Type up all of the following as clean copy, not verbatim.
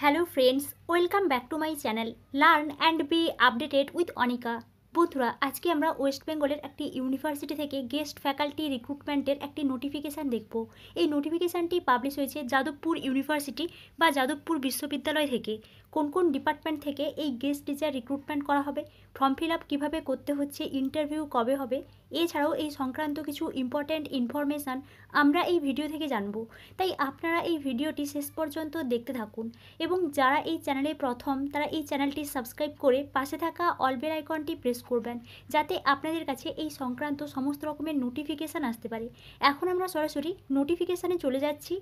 Hello friends, welcome back to my channel learn and B updated with Anika. বন্ধুরা, আজকে আমরা West বেঙ্গলের একটি ইউনিভার্সিটি থেকে গেস্ট ফ্যাকাল্টি রিক্রুটমেন্টের একটি নোটিফিকেশান দেখব। এই নোটিফিকেশানটি পাবলিশ হয়েছে যাদবপুর ইউনিভার্সিটি বা যাদবপুর বিশ্ববিদ্যালয় থেকে। কোন কোন ডিপার্টমেন্ট থেকে এই গেস্ট টিচার রিক্রুটমেন্ট করা হবে, ফর্ম ফিল আপ কীভাবে করতে হচ্ছে, ইন্টারভিউ কবে হবে, এছাড়াও এই সংক্রান্ত কিছু ইম্পর্ট্যান্ট ইনফরমেশান আমরা এই ভিডিও থেকে জানব। তাই আপনারা এই ভিডিওটি শেষ পর্যন্ত দেখতে থাকুন এবং যারা এই চ্যানেলে প্রথম তারা এই চ্যানেলটি সাবস্ক্রাইব করে পাশে থাকা অল বেল আইকনটি প্রেস করবেন, যাতে আপনাদের কাছে এই সংক্রান্ত সমস্ত রকমের নোটিফিকেশান আসতে পারে। এখন আমরা সরাসরি নোটিফিকেশানে চলে যাচ্ছি।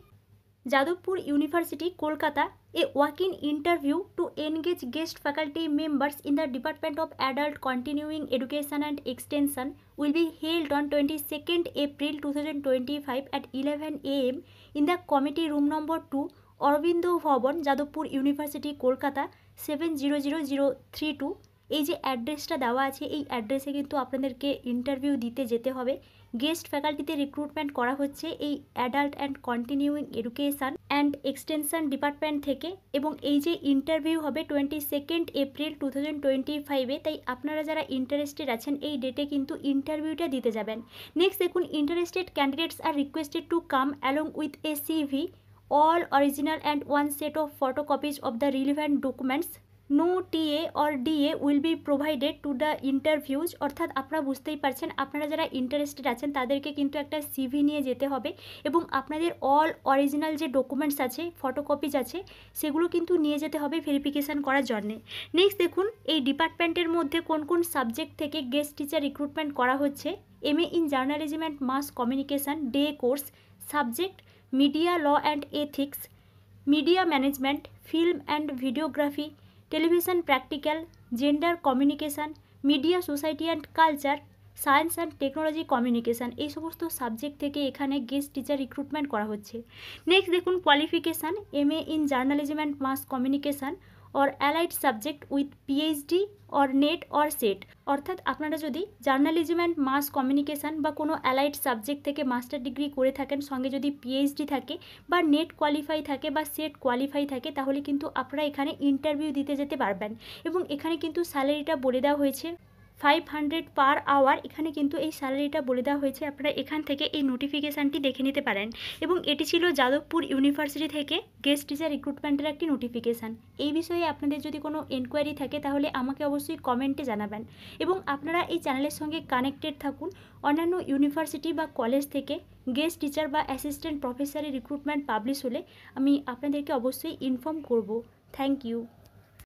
Jadavpur university, Kolkata, a walk-in interview to engage guest faculty members in the Department of Adult Continuing Education and Extension will be held on 22nd April 2025 at 11 AM in the committee room number 2, Aurobindo ভবন, Jadavpur university, Kolkata 700032। এই যে অ্যাড্রেসটা দেওয়া আছে, এই অ্যাড্রেসে কিন্তু আপনাদেরকে ইন্টারভিউ দিতে যেতে হবে। গেস্ট ফ্যাকাল্টিতে রিক্রুটমেন্ট করা হচ্ছে এই adult and continuing education and extension department থেকে, এবং এই যে ইন্টারভিউ হবে 22nd এপ্রিল 2025-এ। তাই আপনারা যারা ইন্টারেস্টেড আছেন এই ডেটে কিন্তু ইন্টারভিউটা দিতে যাবেন। নেক্সট দেখুন, interested candidates are requested to come along with a CV, all original and one set of photocopies of the relevant documents. No TA or DA will be provided to the interviews। অর্থাৎ আপনারা বুঝতেই পারছেন, আপনারা যারা interested আছেন তাদেরকে কিন্তু একটা সিভি নিয়ে যেতে হবে এবং আপনাদের অল অরিজিনাল যে ডকুমেন্টস আছে, ফটোকপিজ আছে, সেগুলো কিন্তু নিয়ে যেতে হবে ভেরিফিকেশান করার জন্যে। নেক্সট দেখুন, এই ডিপার্টমেন্টের মধ্যে কোন কোন সাবজেক্ট থেকে গেস্ট টিচার রিক্রুটমেন্ট করা হচ্ছে। MA in Journalism and Mass Communication, day course, subject media law and ethics, media management, film and videography, television practical, gender communication, media society and culture, science and technology communication. এই সমস্ত subject থেকে এখানে guest teacher recruitment করা হচ্ছে। Next দেখুন, qualification MA in Journalism and Mass Communication or allied subject with PhD or net or set. অর্থাৎ আপনারা যদি জার্নালিজম অ্যান্ড মাস কমিউনিকেশান বা কোনো অ্যালাইড সাবজেক্ট থেকে মাস্টার ডিগ্রি করে থাকেন, সঙ্গে যদি পিএইচডি থাকে বা নেট কোয়ালিফাই থাকে বা সেট কোয়ালিফাই থাকে, তাহলে কিন্তু আপনারা এখানে ইন্টারভিউ দিতে যেতে পারবেন। এবং এখানে কিন্তু স্যালারিটা বলে দেওয়া হয়েছে 500 পার আওয়ার। এখানে কিন্তু এই স্যালারিটা বলে দেওয়া হয়েছে, আপনারা এখান থেকে এই নোটিফিকেশানটি দেখে নিতে পারেন। এবং এটি ছিল যাদবপুর ইউনিভার্সিটি থেকে গেস্ট টিচার রিক্রুটমেন্টের একটি নোটিফিকেশান। এই বিষয়ে আপনাদের যদি কোনো এনকোয়ারি থাকে তাহলে আমাকে অবশ্যই কমেন্টে জানাবেন। এবং আপনারা এই চ্যানেলের সঙ্গে কানেক্টেড থাকুন। অন্যান্য ইউনিভার্সিটি বা কলেজ থেকে গেস্ট টিচার বা অ্যাসিস্ট্যান্ট প্রফেসরের রিক্রুটমেন্ট পাবলিশ হলে আমি আপনাদেরকে অবশ্যই ইনফর্ম করব। Thank you.